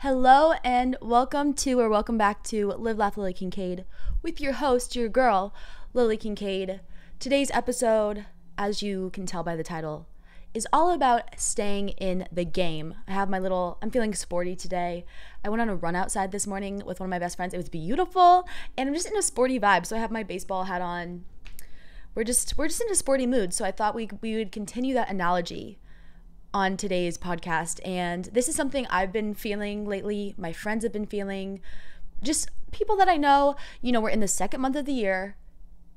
Hello and welcome back to Live Laugh Lily Kincade with your host, your girl, Lily Kincade. Today's episode, as you can tell by the title, is all about staying in the game. I'm feeling sporty today. I went on a run outside this morning with one of my best friends. It was beautiful and I'm just in a sporty vibe. So I have my baseball hat on. We're just in a sporty mood. So I thought we would continue that analogy on today's podcast. And this is something I've been feeling lately. My friends have been feeling, just people that I know. We're in the second month of the year.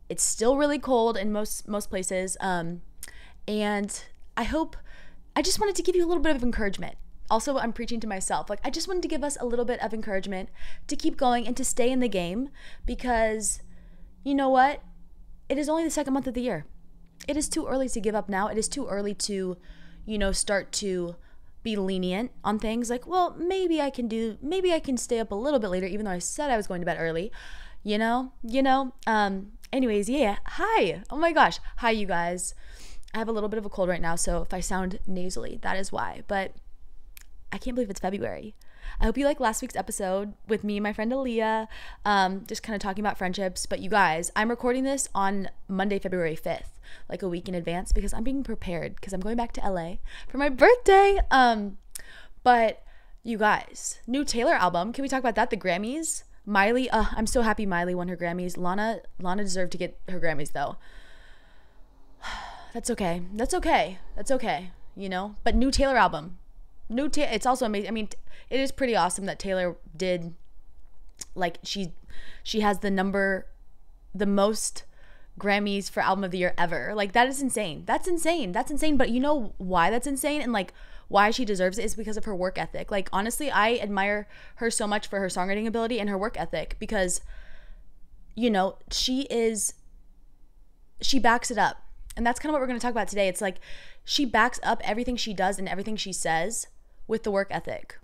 It's still really cold in most places. And I just wanted to give you a little bit of encouragement. Also, I'm preaching to myself. I just wanted to give us a little bit of encouragement to keep going and to stay in the game, because you know what? It is only the second month of the year. It is too early to give up now. It is too early to start to be lenient on things like, well, maybe I can stay up a little bit later, even though I said I was going to bed early, anyways, yeah. Hi. Oh my gosh. Hi, you guys. I have a little bit of a cold right now, so if I sound nasally, that is why, but I can't believe it's February. I hope you like last week's episode with me and my friend Aaliyah, just kind of talking about friendships. But you guys, I'm recording this on Monday, February 5th, like a week in advance, because I'm being prepared because I'm going back to LA for my birthday. But you guys, new Taylor album. Can we talk about that? The Grammys. Miley, I'm so happy Miley won her Grammys. Lana deserved to get her Grammys though. That's okay. But new Taylor album. It's also amazing. I mean, it is pretty awesome that Taylor did, she has the most Grammys for album of the year ever. That is insane. That's insane. But you know why that's insane and why she deserves it is because of her work ethic. Honestly, I admire her so much for her songwriting ability and her work ethic, because she backs it up. And that's kind of what we're going to talk about today. It's she backs up everything she does and everything she says with the work ethic,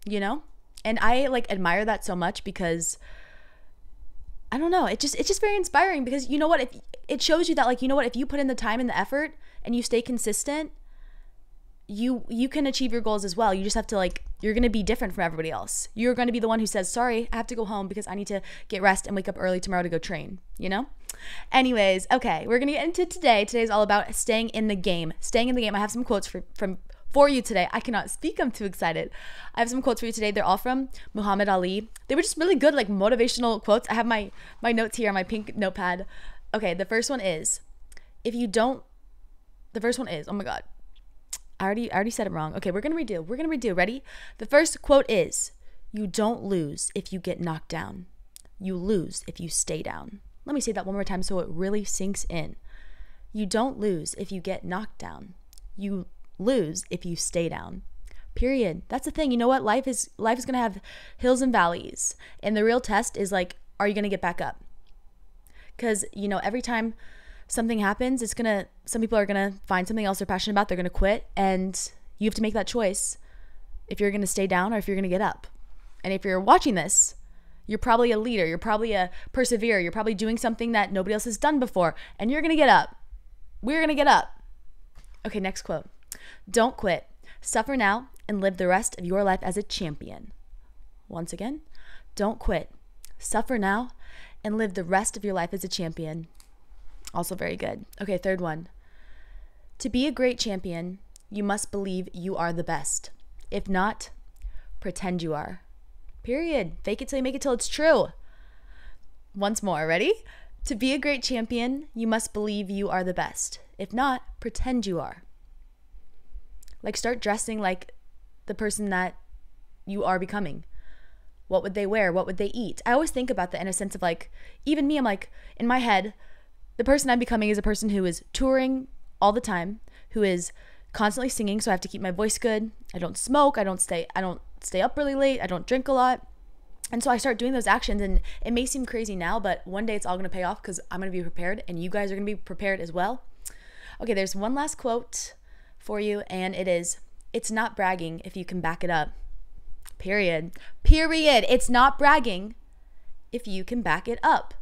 and I admire that so much, because I don't know, it's just very inspiring, because you know what, if it shows you that if you put in the time and the effort and you stay consistent, you can achieve your goals as well. You just have to you're going to be different from everybody else. You're going to be the one who says, sorry, I have to go home because I need to get rest and wake up early tomorrow to go train, Anyways, okay, we're going to get into today. Today's all about staying in the game. I have some quotes for you today. I cannot speak. I'm too excited. I have some quotes for you today. They're all from Muhammad Ali. They were just really good, motivational quotes. I have my notes here on my pink notepad. Okay, the first one is, oh my God. I already said it wrong. Okay, we're going to redo. Ready? The first quote is, you don't lose if you get knocked down. You lose if you stay down. Let me say that one more time so it really sinks in. You don't lose if you get knocked down. You lose if you stay down. Period. That's the thing. You know what? Life is going to have hills and valleys. And the real test is are you going to get back up? Because, every time something happens, some people are going to find something else they're passionate about. They're going to quit. And you have to make that choice if you're going to stay down or if you're going to get up. And if you're watching this, you're probably a leader. You're probably a perseverer. You're probably doing something that nobody else has done before. And you're going to get up. We're going to get up. Okay, next quote. Don't quit. Suffer now and live the rest of your life as a champion. Once again, don't quit. Suffer now and live the rest of your life as a champion. Also very good. Okay, third one. To be a great champion, you must believe you are the best. If not, pretend you are. Period. Fake it till you make it till it's true. Once more, ready? To be a great champion, you must believe you are the best. If not, pretend you are. Start dressing like the person that you are becoming. What would they wear? What would they eat? I always think about that in a sense of even me, I'm in my head, the person I'm becoming is a person who is touring all the time, who is constantly singing, so I have to keep my voice good. I don't smoke. I don't stay up really late. I don't drink a lot. And so I start doing those actions, and it may seem crazy now, but one day it's all going to pay off because I'm going to be prepared and you guys are going to be prepared as well. Okay, there's one last quote for you, and it is, it's not bragging if you can back it up. Period. It's not bragging if you can back it up.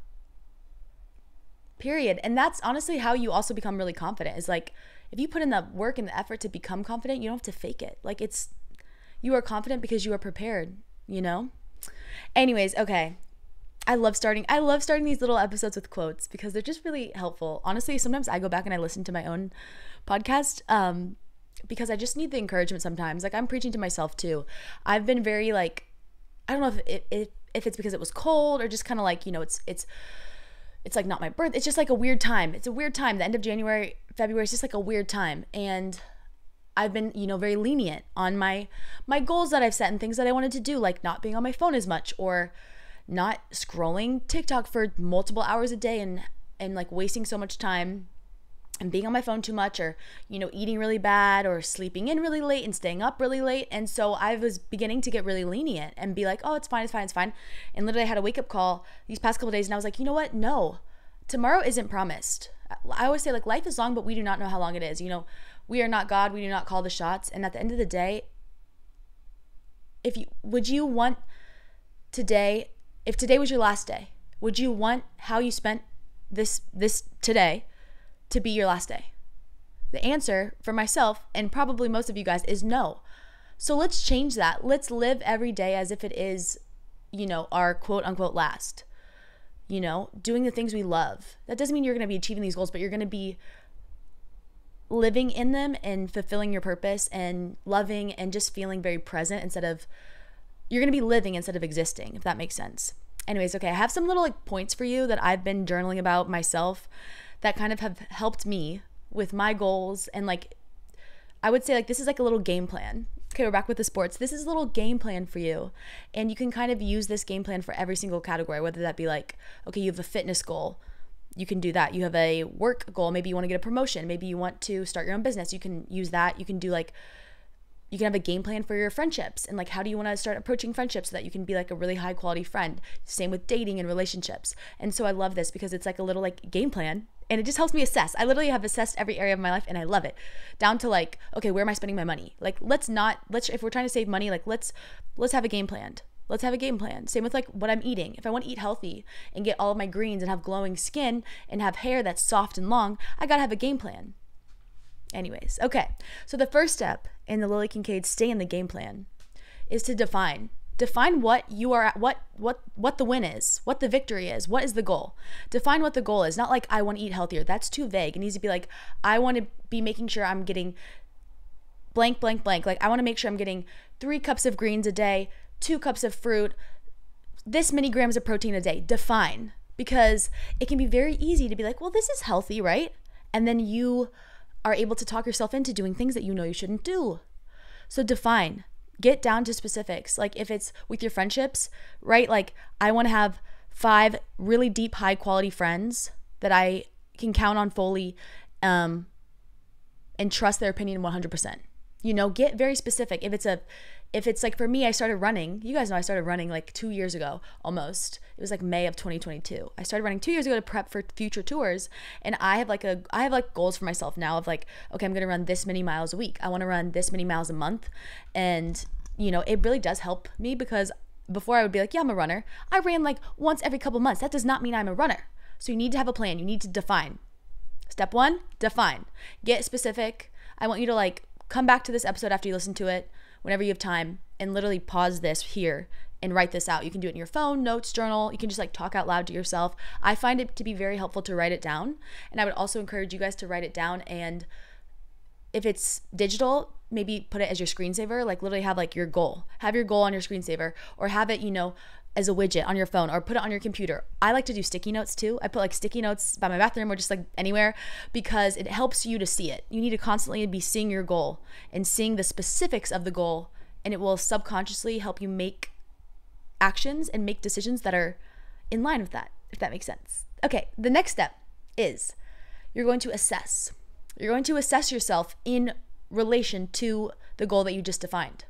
Period. And that's honestly how you also become really confident, is if you put in the work and the effort to become confident, you don't have to fake it. You are confident because you are prepared, you know? Anyways, okay. I love starting these little episodes with quotes because they're just really helpful. Honestly, sometimes I go back and I listen to my own podcast because I just need the encouragement sometimes. Like, I'm preaching to myself too. I've been very like, I don't know if it's because it was cold or just kind of like, you know, it's like not my birth. It's just like a weird time. It's a weird time. The end of January, February is just like a weird time. And I've been, you know, very lenient on my goals that I've set and things that I wanted to do, like not being on my phone as much or not scrolling TikTok for multiple hours a day and like wasting so much time and being on my phone too much, or, you know, eating really bad or sleeping in really late and staying up really late. And so I was beginning to get really lenient and be like, oh, it's fine. And literally I had a wake up call these past couple days and I was like, you know what? No, tomorrow isn't promised. I always say, like, life is long, but we do not know how long it is. You know, we are not God. We do not call the shots. And at the end of the day, would you want today, if today was your last day, would you want how you spent this today to be your last day? The answer for myself and probably most of you guys is no. So let's change that. Let's live every day as if it is, you know, our quote unquote last. You know, doing the things we love. That doesn't mean you're going to be achieving these goals, but you're going to be living in them and fulfilling your purpose and loving and just feeling very present you're going to be living instead of existing, if that makes sense. Anyways, okay, I have some little like points for you that I've been journaling about myself that kind of have helped me with my goals. And like, I would say like, this is like a little game plan. Okay, we're back with the sports. This is a little game plan for you. And you can kind of use this game plan for every single category, whether that be like, okay, you have a fitness goal. You can do that. You have a work goal. Maybe you want to get a promotion. Maybe you want to start your own business. You can use that. You can do like, you can have a game plan for your friendships and like, how do you want to start approaching friendships so that you can be like a really high quality friend? Same with dating and relationships. And so I love this because it's like a little like game plan. And it just helps me assess. I literally have assessed every area of my life and I love it. Down to like, okay, where am I spending my money? Like, if we're trying to save money, like let's have a game plan. Let's have a game plan. Same with like what I'm eating. If I want to eat healthy and get all of my greens and have glowing skin and have hair that's soft and long, I got to have a game plan. Anyways, okay. So the first step in the Lily Kincade stay in the game plan is to define what you are at, what the win is, what the victory is, what is the goal. Define what the goal is. Not like I want to eat healthier. That's too vague. It needs to be like, I want to be making sure I'm getting blank. Like I want to make sure I'm getting 3 cups of greens a day, 2 cups of fruit, this many grams of protein a day. Define, because it can be very easy to be like, well, this is healthy, right? And then you are able to talk yourself into doing things that you know you shouldn't do. So define. Get down to specifics. Like if it's with your friendships, right? Like I want to have 5 really deep, high quality friends that I can count on fully and trust their opinion 100%. You know, get very specific. If it's like for me, I started running. You guys know I started running like 2 years ago almost. It was like May of 2022. I started running 2 years ago to prep for future tours. And I have goals for myself now of like, okay, I'm going to run this many miles a week. I want to run this many miles a month. And, you know, it really does help me because before I would be like, yeah, I'm a runner. I ran like once every couple months. That does not mean I'm a runner. So you need to have a plan. You need to define. Step 1, define. Get specific. I want you to like come back to this episode after you listen to it, whenever you have time, and literally pause this here and write this out. You can do it in your phone, notes, journal. You can just like talk out loud to yourself. I find it to be very helpful to write it down. And I would also encourage you guys to write it down. And if it's digital, maybe put it as your screensaver, like literally have like your goal. Have your goal on your screensaver, or have it, you know, as a widget on your phone, or put it on your computer. I like to do sticky notes too. I put like sticky notes by my bathroom or just like anywhere because it helps you to see it. You need to constantly be seeing your goal and seeing the specifics of the goal, and it will subconsciously help you make actions and make decisions that are in line with that, if that makes sense. Okay, the next step is you're going to assess. You're going to assess yourself in relation to the goal that you just defined.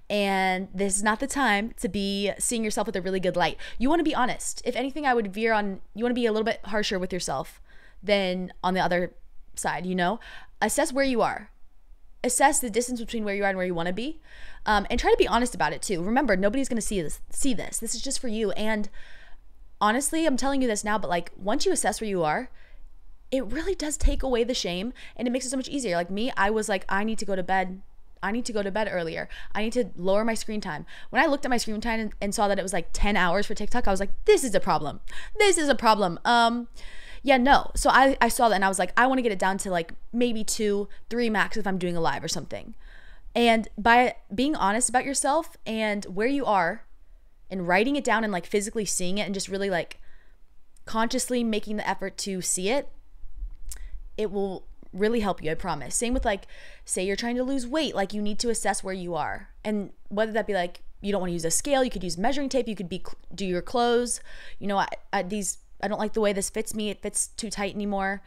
And this is not the time to be seeing yourself with a really good light. You want to be honest. If anything, I would veer on, you want to be a little bit harsher with yourself than on the other side, you know? Assess where you are. Assess the distance between where you are and where you want to be. And try to be honest about it too. Remember, nobody's going to see this. This is just for you. And honestly, I'm telling you this now, but like once you assess where you are, it really does take away the shame and it makes it so much easier. Like me, I was like, I need to go to bed. I need to go to bed earlier. I need to lower my screen time. When I looked at my screen time and saw that it was like 10 hours for TikTok, I was like, this is a problem. This is a problem. Yeah, no. So I saw that and I was like, I want to get it down to like maybe 2, 3 max if I'm doing a live or something. And by being honest about yourself and where you are and writing it down and like physically seeing it and just really like consciously making the effort to see it, it will really help you, I promise. Same with like, say you're trying to lose weight, like you need to assess where you are. And whether that be like, you don't want to use a scale, you could use measuring tape, you could do your clothes. You know, I don't like the way this fits me. It fits too tight anymore.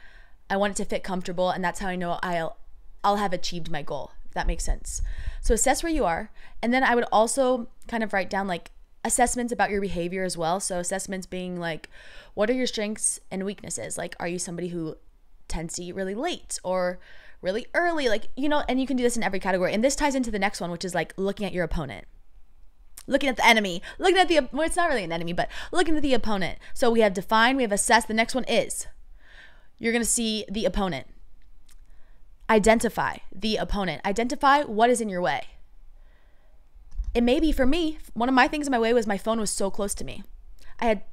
I want it to fit comfortable. And that's how I know I'll have achieved my goal, if that makes sense. So assess where you are. And then I would also kind of write down like assessments about your behavior as well. So assessments being like, what are your strengths and weaknesses? Like, are you somebody who tends to eat really late or really early? Like, you know, and you can do this in every category. And this ties into the next one, which is like looking at your opponent, looking at the enemy, looking at well, it's not really an enemy, but looking at the opponent. So we have define, we have assess. The next one is, you're going to see the opponent. Identify the opponent. Identify what is in your way. It may be, for me, one of my things in my way was my phone was so close to me.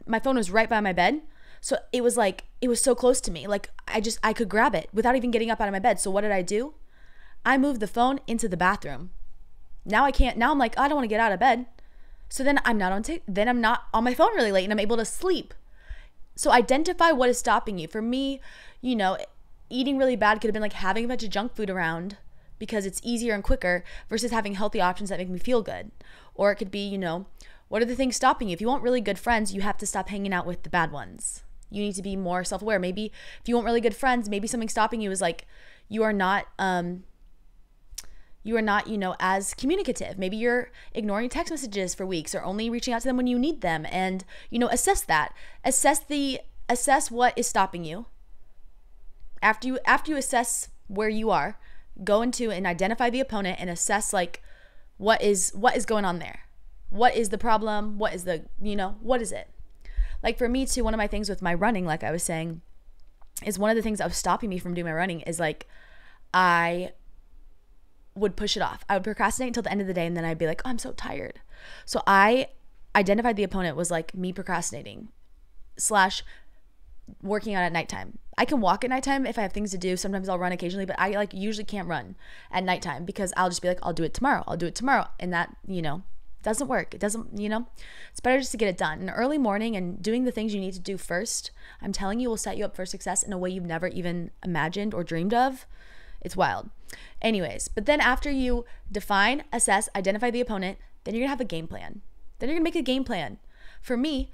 My phone was right by my bed. So it was like, it was so close to me. Like I could grab it without even getting up out of my bed. So what did I do? I moved the phone into the bathroom. Now I'm like, I don't want to get out of bed. So then I'm not on my phone really late and I'm able to sleep. So identify what is stopping you. For me, you know, eating really bad could have been like having a bunch of junk food around because it's easier and quicker versus having healthy options that make me feel good. Or it could be, you know, what are the things stopping you? If you want really good friends, you have to stop hanging out with the bad ones. You need to be more self-aware. Maybe if you want really good friends, maybe something stopping you is like you are not, you know, as communicative. Maybe you're ignoring text messages for weeks or only reaching out to them when you need them. And, you know, assess that. Assess what is stopping you. After you assess where you are, go into and identify the opponent and assess like what is going on there. What is the problem? What is the, you know, what is it? Like for me too, one of my things with my running, like I was saying, is one of the things that was stopping me from doing my running is like I would push it off. I would procrastinate until the end of the day and then I'd be like, oh, I'm so tired. So I identified the opponent was like me procrastinating / working out at nighttime. I can walk at nighttime if I have things to do. Sometimes I'll run occasionally, but I like usually can't run at nighttime because I'll just be like, I'll do it tomorrow. And that, you know, doesn't work. It doesn't, you know, it's better just to get it done. In early morning and doing the things you need to do first, I'm telling you, will set you up for success in a way you've never even imagined or dreamed of. It's wild. Anyways, but then after you define, assess, identify the opponent, then you're gonna have a game plan. Then you're gonna make a game plan. For me,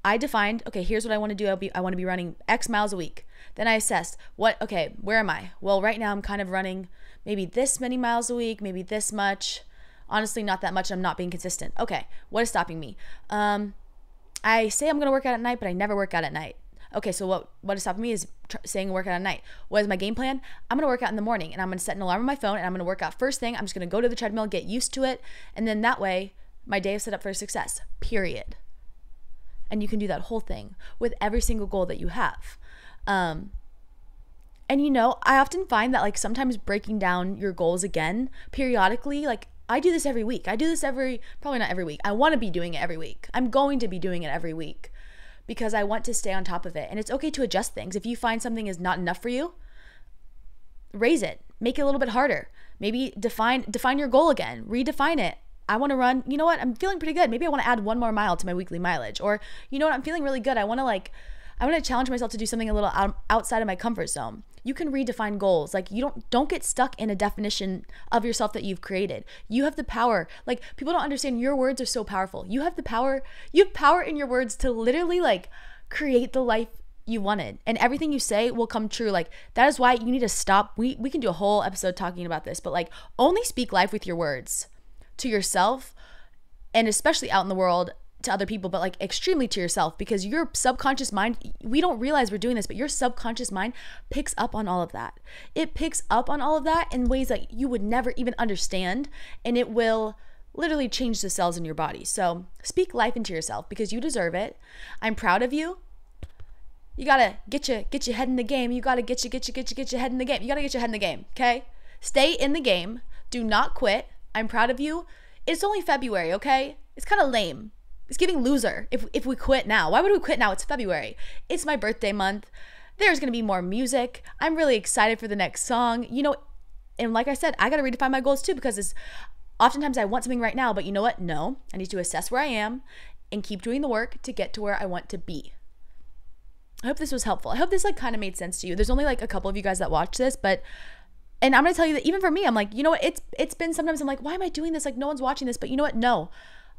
I defined, okay, here's what I want to do. I want to be running X miles a week. Then I assessed where am I? Well, right now I'm kind of running maybe this many miles a week, maybe this much. Honestly, not that much. I'm not being consistent. Okay, what is stopping me? I say I'm going to work out at night, but I never work out at night. Okay, so what is stopping me is saying work out at night. What is my game plan? I'm going to work out in the morning, and I'm going to set an alarm on my phone, and I'm going to work out first thing. I'm just going to go to the treadmill, get used to it, and then that way, my day is set up for success, period. And you can do that whole thing with every single goal that you have. And you know, I often find that like sometimes breaking down your goals again periodically, like I do this every week. Probably not every week. I want to be doing it every week. I'm going to be doing it every week because I want to stay on top of it. And it's okay to adjust things. If you find something is not enough for you, raise it, make it a little bit harder. Maybe define your goal again, redefine it. I want to run, you know what? I'm feeling pretty good. Maybe I want to add 1 more mile to my weekly mileage. Or, you know what? I'm feeling really good. I want to challenge myself to do something a little outside of my comfort zone. You can redefine goals. Like you don't get stuck in a definition of yourself that you've created. You have the power. Like people don't understand your words are so powerful. You have the power. You have power in your words to literally like create the life you wanted, and everything you say will come true. Like that is why you need to stop. We can do a whole episode talking about this, but like only speak life with your words to yourself, and especially out in the world to other people, but like extremely to yourself, because your subconscious mind, we don't realize we're doing this, but your subconscious mind picks up on all of that. It picks up on all of that in ways that you would never even understand, and it will literally change the cells in your body. So speak life into yourself because you deserve it. I'm proud of you. You gotta get your head in the game. You gotta get your head in the game. You gotta get your head in the game, okay? Stay in the game. Do not quit. I'm proud of you. It's only February, okay? It's kind of lame. It's giving loser if we quit now. Why would we quit now? It's February. It's my birthday month. There's going to be more music. I'm really excited for the next song. You know, and like I said, I got to redefine my goals too, because it's oftentimes I want something right now, but you know what? No, I need to assess where I am and keep doing the work to get to where I want to be. I hope this was helpful. I hope this like kind of made sense to you. There's only like a couple of you guys that watch this, and I'm going to tell you that even for me, I'm like, you know what? It's been sometimes I'm like, why am I doing this? Like no one's watching this, but you know what? No,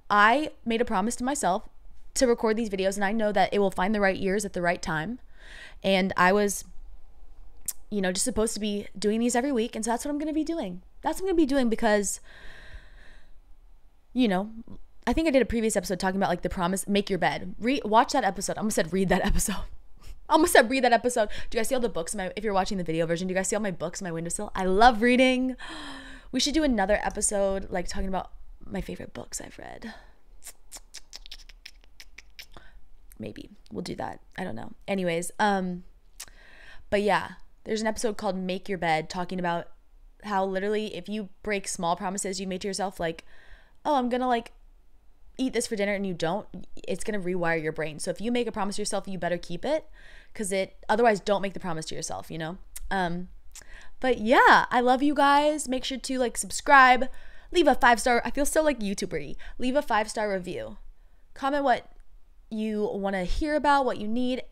I made a promise to myself to record these videos, and I know that it will find the right ears at the right time. And I was, you know, just supposed to be doing these every week. And so that's what I'm going to be doing. That's what I'm going to be doing because, you know, I think I did a previous episode talking about like the promise, make your bed. Watch that episode. I almost said read that episode. I almost said read that episode. Do you guys see all the books? If you're watching the video version, do you guys see all my books on my windowsill? I love reading. We should do another episode like talking about my favorite books I've read. Maybe we'll do that. I don't know. Anyways, but yeah, there's an episode called Make Your Bed talking about how literally if you break small promises you made to yourself, like, oh, I'm gonna like eat this for dinner, and you don't, it's gonna rewire your brain. So if you make a promise to yourself, you better keep it, because otherwise don't make the promise to yourself, you know? But yeah, I love you guys. Make sure to like subscribe, leave a 5-star, I feel so like YouTuber-y, leave a 5-star review, comment what you want to hear about, what you need.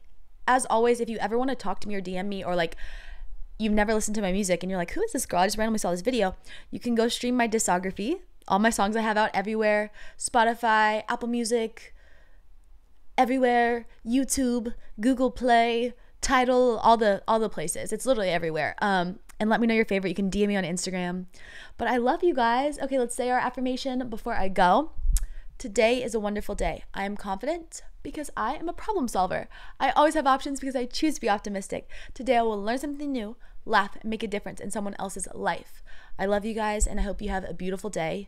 As always, if you ever want to talk to me or DM me, or like you've never listened to my music and you're like, who is this girl? I just randomly saw this video. You can go stream my discography. All my songs I have out everywhere. Spotify, Apple Music, everywhere. YouTube, Google Play, Tidal, all the places. It's literally everywhere. And let me know your favorite. You can DM me on Instagram. But I love you guys. Okay, let's say our affirmation before I go. Today is a wonderful day. I am confident because I am a problem solver. I always have options because I choose to be optimistic. Today I will learn something new, laugh, and make a difference in someone else's life. I love you guys, and I hope you have a beautiful day.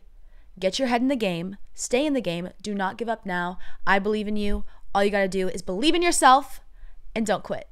Get your head in the game. Stay in the game. Do not give up now. I believe in you. All you got to do is believe in yourself and don't quit.